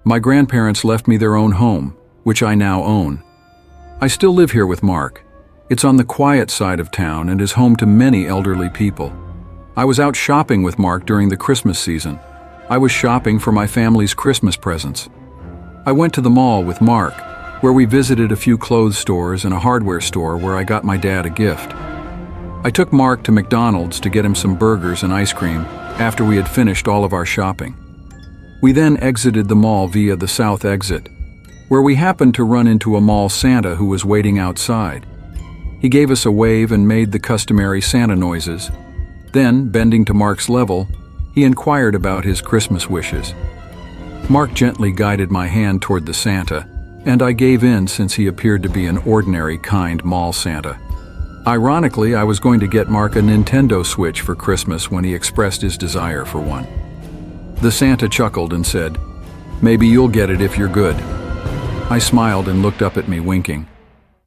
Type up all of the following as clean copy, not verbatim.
My grandparents left me their own home, which I now own. I still live here with Mark. It's on the quiet side of town and is home to many elderly people. I was out shopping with Mark during the Christmas season. I was shopping for my family's Christmas presents. I went to the mall with Mark, where we visited a few clothes stores and a hardware store where I got my dad a gift. I took Mark to McDonald's to get him some burgers and ice cream after we had finished all of our shopping. We then exited the mall via the south exit, where we happened to run into a mall Santa who was waiting outside. He gave us a wave and made the customary Santa noises. Then, bending to Mark's level, he inquired about his Christmas wishes. Mark gently guided my hand toward the Santa, and I gave in since he appeared to be an ordinary, kind mall Santa. Ironically, I was going to get Mark a Nintendo Switch for Christmas when he expressed his desire for one. The Santa chuckled and said, "Maybe you'll get it if you're good." I smiled and looked up at me, winking.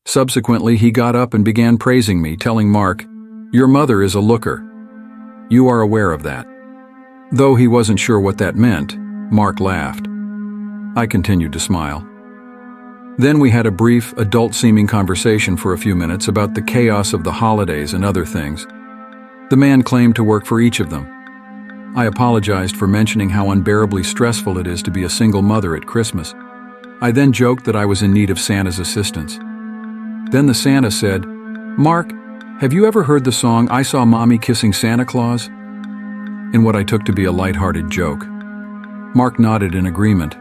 Subsequently, he got up and began praising me, telling Mark, "Your mother is a looker. You are aware of that." Though he wasn't sure what that meant, Mark laughed. I continued to smile. Then we had a brief, adult-seeming conversation for a few minutes about the chaos of the holidays and other things. The man claimed to work for each of them. I apologized for mentioning how unbearably stressful it is to be a single mother at Christmas. I then joked that I was in need of Santa's assistance. Then the Santa said, "Mark, have you ever heard the song 'I Saw Mommy Kissing Santa Claus'?" in what I took to be a lighthearted joke. Mark nodded in agreement.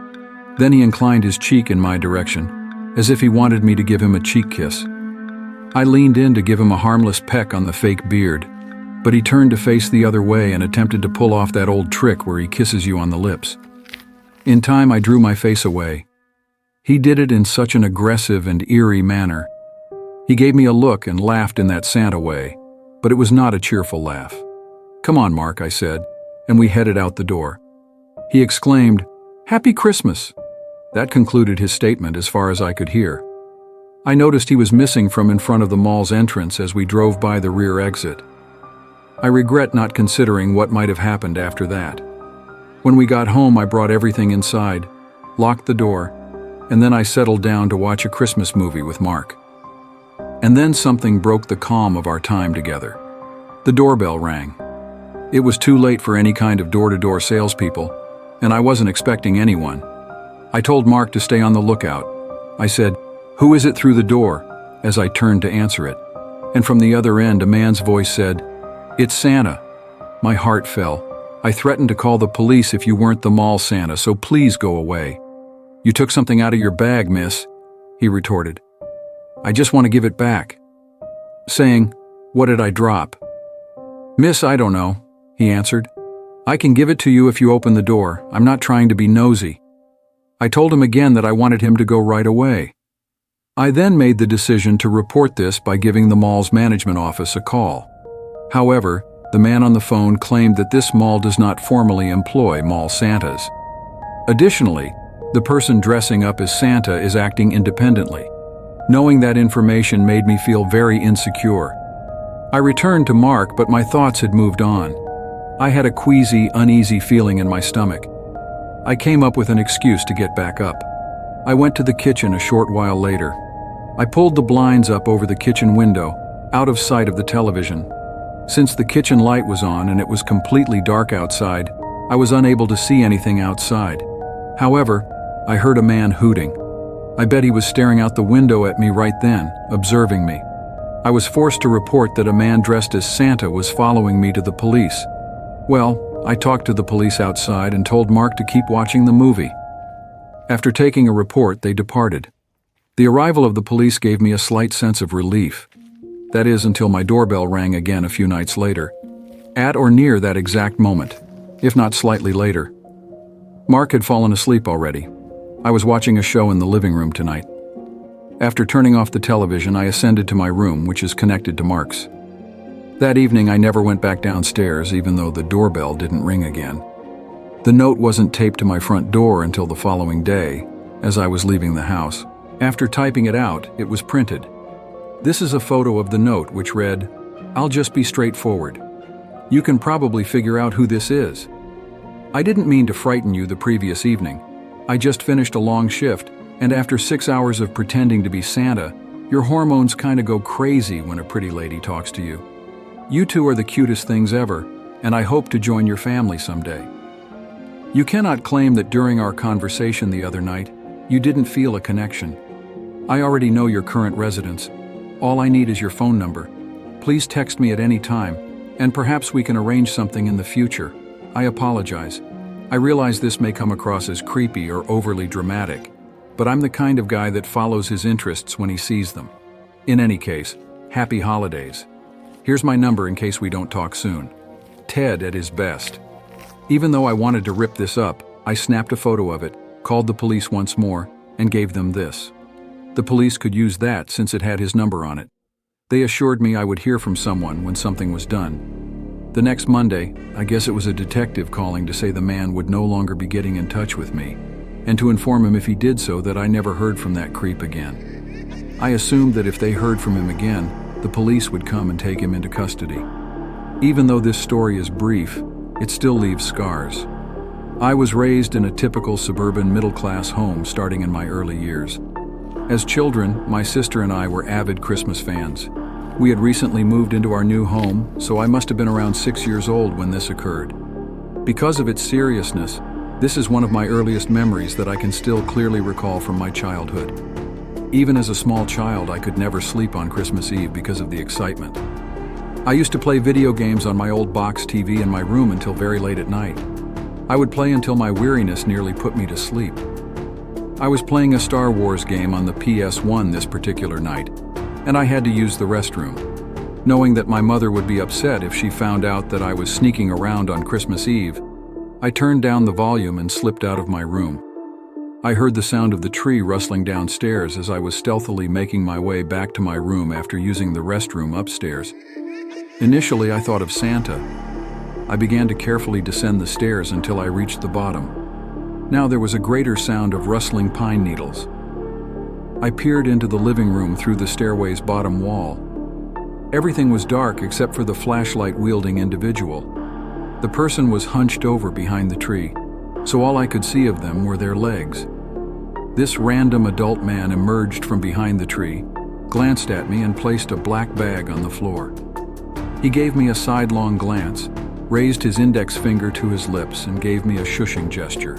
Then he inclined his cheek in my direction, as if he wanted me to give him a cheek kiss. I leaned in to give him a harmless peck on the fake beard, but he turned to face the other way and attempted to pull off that old trick where he kisses you on the lips. In time, I drew my face away. He did it in such an aggressive and eerie manner. He gave me a look and laughed in that Santa way, but it was not a cheerful laugh. "Come on, Mark," I said, and we headed out the door. He exclaimed, "Happy Christmas!" That concluded his statement as far as I could hear. I noticed he was missing from in front of the mall's entrance as we drove by the rear exit. I regret not considering what might have happened after that. When we got home, I brought everything inside, locked the door, and then I settled down to watch a Christmas movie with Mark. And then something broke the calm of our time together. The doorbell rang. It was too late for any kind of door-to-door salespeople, and I wasn't expecting anyone. I told Mark to stay on the lookout. I said, "Who is it through the door?" as I turned to answer it. And from the other end, a man's voice said, "It's Santa." My heart fell. I threatened to call the police if you weren't the mall Santa, so please go away. "You took something out of your bag, miss," he retorted. "I just want to give it back." Saying, "What did I drop?" "Miss, I don't know," he answered. "I can give it to you if you open the door. I'm not trying to be nosy." I told him again that I wanted him to go right away. I then made the decision to report this by giving the mall's management office a call. However, the man on the phone claimed that this mall does not formally employ mall Santas. Additionally, the person dressing up as Santa is acting independently. Knowing that information made me feel very insecure. I returned to Mark, but my thoughts had moved on. I had a queasy, uneasy feeling in my stomach. I came up with an excuse to get back up. I went to the kitchen a short while later. I pulled the blinds up over the kitchen window, out of sight of the television. Since the kitchen light was on and it was completely dark outside, I was unable to see anything outside. However, I heard a man hooting. I bet he was staring out the window at me right then, observing me. I was forced to report that a man dressed as Santa was following me to the police. Well, I talked to the police outside and told Mark to keep watching the movie. After taking a report, they departed. The arrival of the police gave me a slight sense of relief. That is, until my doorbell rang again a few nights later, at or near that exact moment, if not slightly later. Mark had fallen asleep already. I was watching a show in the living room tonight. After turning off the television, I ascended to my room, which is connected to Mark's. That evening, I never went back downstairs, even though the doorbell didn't ring again. The note wasn't taped to my front door until the following day, as I was leaving the house. After typing it out, it was printed. This is a photo of the note, which read, "I'll just be straightforward. You can probably figure out who this is. I didn't mean to frighten you the previous evening. I just finished a long shift, and after 6 hours of pretending to be Santa, your hormones kinda go crazy when a pretty lady talks to you. You two are the cutest things ever, and I hope to join your family someday. You cannot claim that during our conversation the other night, you didn't feel a connection. I already know your current residence. All I need is your phone number. Please text me at any time, and perhaps we can arrange something in the future. I apologize. I realize this may come across as creepy or overly dramatic, but I'm the kind of guy that follows his interests when he sees them. In any case, happy holidays. Here's my number in case we don't talk soon. Ted at his best. Even though I wanted to rip this up, I snapped a photo of it, called the police once more, and gave them this. The police could use that since it had his number on it. They assured me I would hear from someone when something was done. The next Monday, I guess it was a detective calling to say the man would no longer be getting in touch with me, and to inform him if he did so that I never heard from that creep again. I assumed that if they heard from him again, the police would come and take him into custody. Even though this story is brief, it still leaves scars. I was raised in a typical suburban middle-class home starting in my early years. As children, my sister and I were avid Christmas fans. We had recently moved into our new home, so I must have been around 6 years old when this occurred. Because of its seriousness, this is one of my earliest memories that I can still clearly recall from my childhood. Even as a small child, I could never sleep on Christmas Eve because of the excitement. I used to play video games on my old box TV in my room until very late at night. I would play until my weariness nearly put me to sleep. I was playing a Star Wars game on the PS1 this particular night, and I had to use the restroom. Knowing that my mother would be upset if she found out that I was sneaking around on Christmas Eve, I turned down the volume and slipped out of my room. I heard the sound of the tree rustling downstairs as I was stealthily making my way back to my room after using the restroom upstairs. Initially, I thought of Santa. I began to carefully descend the stairs until I reached the bottom. Now there was a greater sound of rustling pine needles. I peered into the living room through the stairway's bottom wall. Everything was dark except for the flashlight-wielding individual. The person was hunched over behind the tree, so all I could see of them were their legs. This random adult man emerged from behind the tree, glanced at me, and placed a black bag on the floor. He gave me a sidelong glance, raised his index finger to his lips, and gave me a shushing gesture.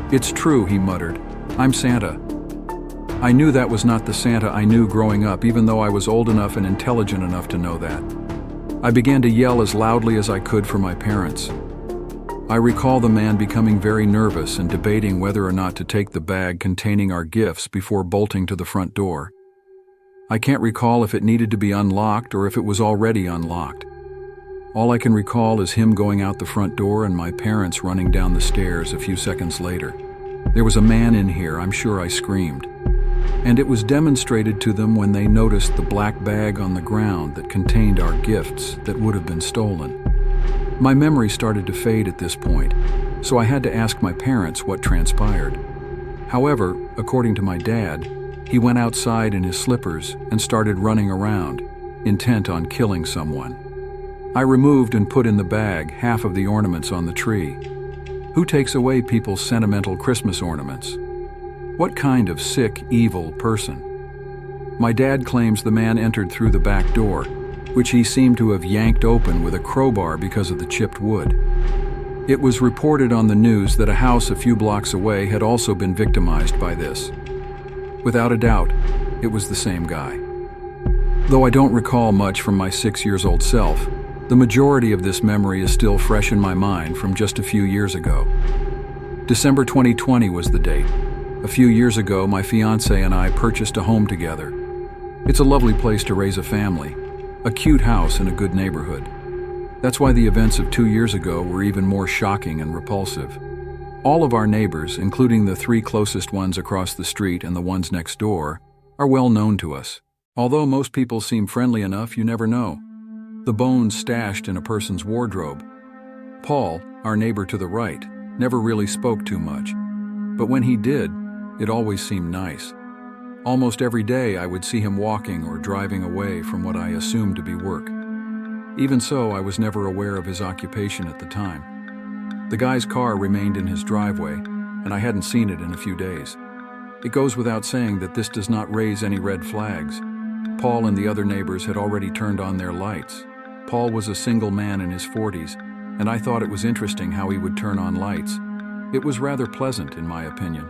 "It's true," he muttered. "I'm Santa." I knew that was not the Santa I knew growing up, even though I was old enough and intelligent enough to know that. I began to yell as loudly as I could for my parents. I recall the man becoming very nervous and debating whether or not to take the bag containing our gifts before bolting to the front door. I can't recall if it needed to be unlocked or if it was already unlocked. All I can recall is him going out the front door and my parents running down the stairs a few seconds later. There was a man in here, I'm sure I screamed. And it was demonstrated to them when they noticed the black bag on the ground that contained our gifts that would have been stolen. My memory started to fade at this point, so I had to ask my parents what transpired. However, according to my dad, he went outside in his slippers and started running around, intent on killing someone. I removed and put in the bag half of the ornaments on the tree. Who takes away people's sentimental Christmas ornaments? What kind of sick, evil person? My dad claims the man entered through the back door, which he seemed to have yanked open with a crowbar because of the chipped wood. It was reported on the news that a house a few blocks away had also been victimized by this. Without a doubt, it was the same guy. Though I don't recall much from my 6-year-old self, the majority of this memory is still fresh in my mind from just a few years ago. December 2020 was the date. A few years ago, my fiancé and I purchased a home together. It's a lovely place to raise a family, a cute house in a good neighborhood. That's why the events of 2 years ago were even more shocking and repulsive. All of our neighbors, including the 3 closest ones across the street and the ones next door, are well known to us. Although most people seem friendly enough, you never know. The bones stashed in a person's wardrobe. Paul, our neighbor to the right, never really spoke too much. But when he did, it always seemed nice. Almost every day I would see him walking or driving away from what I assumed to be work. Even so, I was never aware of his occupation at the time. The guy's car remained in his driveway, and I hadn't seen it in a few days. It goes without saying that this does not raise any red flags. Paul and the other neighbors had already turned on their lights. Paul was a single man in his 40s, and I thought it was interesting how he would turn on lights. It was rather pleasant, in my opinion.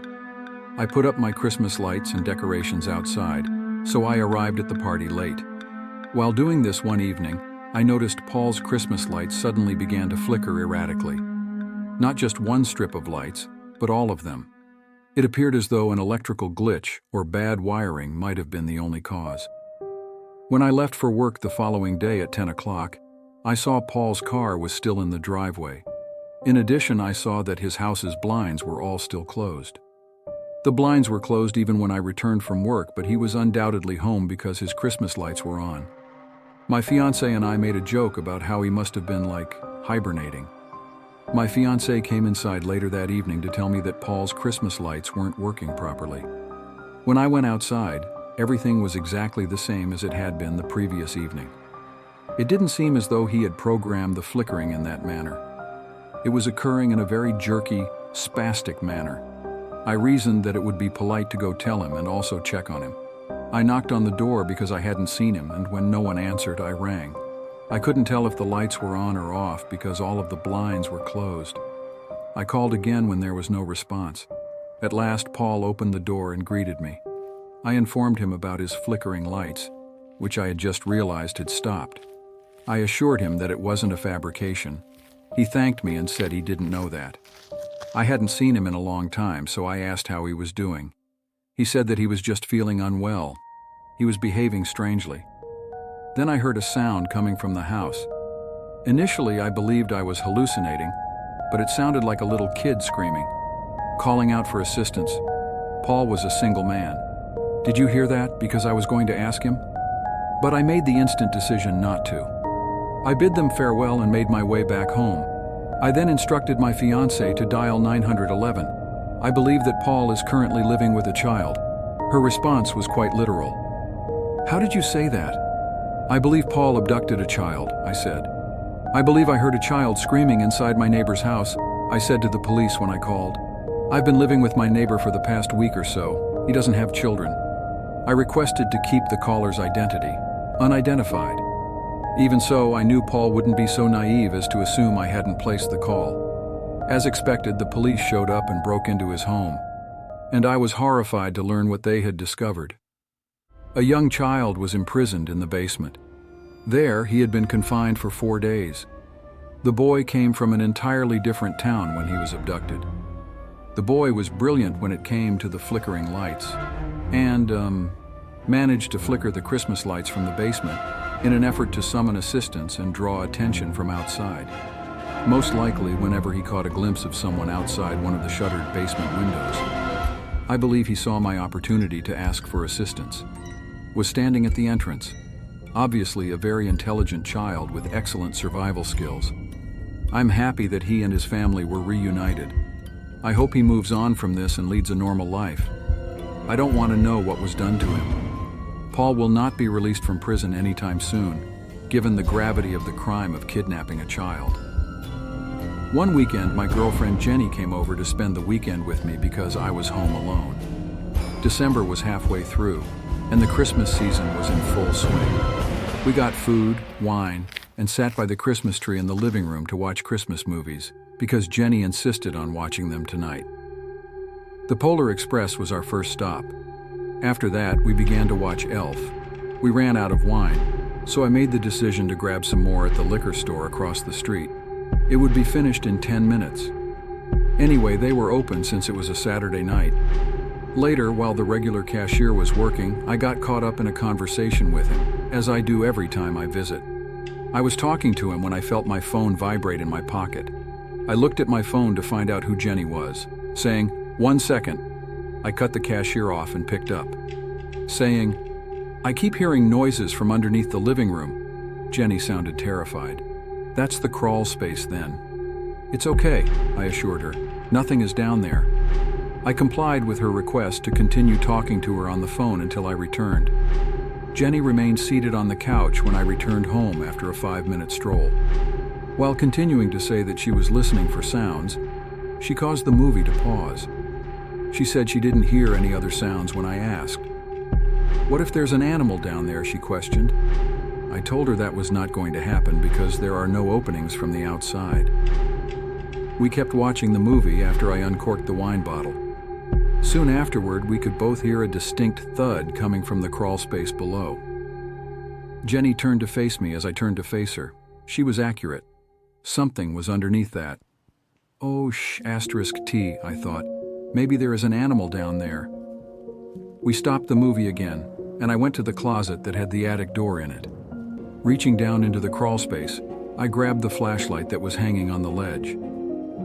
I put up my Christmas lights and decorations outside, so I arrived at the party late. While doing this one evening, I noticed Paul's Christmas lights suddenly began to flicker erratically. Not just one strip of lights, but all of them. It appeared as though an electrical glitch or bad wiring might have been the only cause. When I left for work the following day at 10 o'clock, I saw Paul's car was still in the driveway. In addition, I saw that his house's blinds were all still closed. The blinds were closed even when I returned from work, but he was undoubtedly home because his Christmas lights were on. My fiancé and I made a joke about how he must have been hibernating. My fiancé came inside later that evening to tell me that Paul's Christmas lights weren't working properly. When I went outside, everything was exactly the same as it had been the previous evening. It didn't seem as though he had programmed the flickering in that manner. It was occurring in a very jerky, spastic manner. I reasoned that it would be polite to go tell him and also check on him. I knocked on the door because I hadn't seen him, and when no one answered, I rang. I couldn't tell if the lights were on or off because all of the blinds were closed. I called again when there was no response. At last, Paul opened the door and greeted me. I informed him about his flickering lights, which I had just realized had stopped. I assured him that it wasn't a fabrication. He thanked me and said he didn't know that. I hadn't seen him in a long time, so I asked how he was doing. He said that he was just feeling unwell. He was behaving strangely. Then I heard a sound coming from the house. Initially, I believed I was hallucinating, but it sounded like a little kid screaming, calling out for assistance. Paul was a single man. "Did you hear that?" Because I was going to ask him. But I made the instant decision not to. I bid them farewell and made my way back home. I then instructed my fiancée to dial 911. I believe that Paul is currently living with a child. Her response was quite literal. "How did you say that?" "I believe Paul abducted a child," I said. "I believe I heard a child screaming inside my neighbor's house," I said to the police when I called. "I've been living with my neighbor for the past week or so. He doesn't have children." I requested to keep the caller's identity unidentified. Even so, I knew Paul wouldn't be so naive as to assume I hadn't placed the call. As expected, the police showed up and broke into his home, and I was horrified to learn what they had discovered. A young child was imprisoned in the basement. There, he had been confined for 4 days. The boy came from an entirely different town when he was abducted. The boy was brilliant when it came to the flickering lights, and managed to flicker the Christmas lights from the basement in an effort to summon assistance and draw attention from outside. Most likely whenever he caught a glimpse of someone outside one of the shuttered basement windows. I believe he saw my opportunity to ask for assistance. Was standing at the entrance. Obviously a very intelligent child with excellent survival skills. I'm happy that he and his family were reunited. I hope he moves on from this and leads a normal life. I don't want to know what was done to him. Paul will not be released from prison anytime soon, given the gravity of the crime of kidnapping a child. One weekend, my girlfriend Jenny came over to spend the weekend with me because I was home alone. December was halfway through, and the Christmas season was in full swing. We got food, wine, and sat by the Christmas tree in the living room to watch Christmas movies, because Jenny insisted on watching them tonight. The Polar Express was our first stop. After that, we began to watch Elf. We ran out of wine, so I made the decision to grab some more at the liquor store across the street. It would be finished in 10 minutes. Anyway, they were open since it was a Saturday night. Later, while the regular cashier was working, I got caught up in a conversation with him, as I do every time I visit. I was talking to him when I felt my phone vibrate in my pocket. I looked at my phone to find out who Jenny was, saying, "1 second. I cut the cashier off and picked up, saying, "I keep hearing noises from underneath the living room." Jenny sounded terrified. "That's the crawl space then." "It's okay," I assured her. "Nothing is down there." I complied with her request to continue talking to her on the phone until I returned. Jenny remained seated on the couch when I returned home after a 5-minute stroll. While continuing to say that she was listening for sounds, she caused the movie to pause. She said she didn't hear any other sounds when I asked. "What if there's an animal down there?" she questioned. I told her that was not going to happen because there are no openings from the outside. We kept watching the movie after I uncorked the wine bottle. Soon afterward, we could both hear a distinct thud coming from the crawl space below. Jenny turned to face me as I turned to face her. She was accurate. Something was underneath that. Oh, *T, I thought. Maybe there is an animal down there. We stopped the movie again, and I went to the closet that had the attic door in it. Reaching down into the crawl space, I grabbed the flashlight that was hanging on the ledge.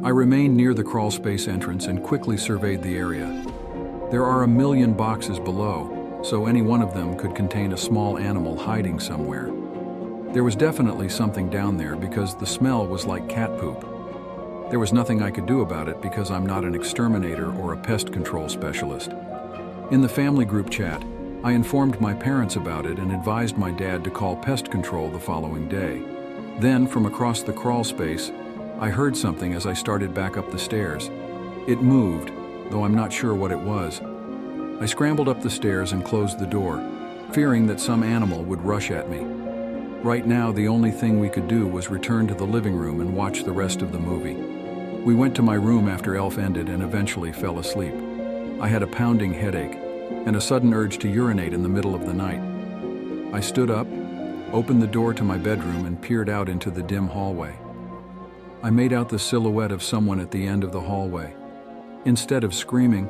I remained near the crawl space entrance and quickly surveyed the area. There are a million boxes below, so any one of them could contain a small animal hiding somewhere. There was definitely something down there because the smell was like cat poop. There was nothing I could do about it because I'm not an exterminator or a pest control specialist. In the family group chat, I informed my parents about it and advised my dad to call pest control the following day. Then, from across the crawl space, I heard something as I started back up the stairs. It moved, though I'm not sure what it was. I scrambled up the stairs and closed the door, fearing that some animal would rush at me. Right now, the only thing we could do was return to the living room and watch the rest of the movie. We went to my room after Elf ended and eventually fell asleep. I had a pounding headache and a sudden urge to urinate in the middle of the night. I stood up, opened the door to my bedroom, and peered out into the dim hallway. I made out the silhouette of someone at the end of the hallway. Instead of screaming,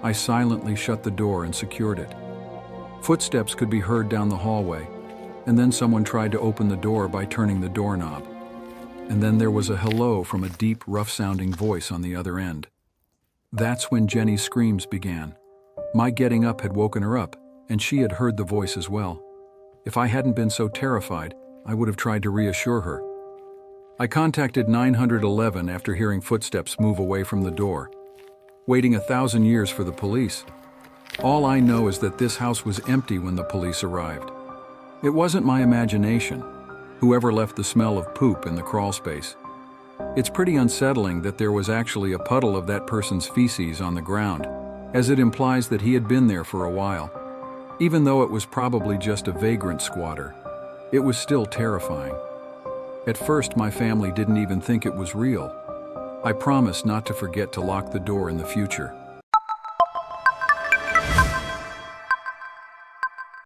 I silently shut the door and secured it. Footsteps could be heard down the hallway, and then someone tried to open the door by turning the doorknob. And then there was a hello from a deep, rough-sounding voice on the other end. That's when Jenny's screams began. My getting up had woken her up, and she had heard the voice as well. If I hadn't been so terrified, I would have tried to reassure her. I contacted 911 after hearing footsteps move away from the door. Waiting 1,000 years for the police. All I know is that this house was empty when the police arrived. It wasn't my imagination. Whoever left the smell of poop in the crawl space. It's pretty unsettling that there was actually a puddle of that person's feces on the ground, as it implies that he had been there for a while. Even though it was probably just a vagrant squatter, it was still terrifying. At first, my family didn't even think it was real. I promised not to forget to lock the door in the future.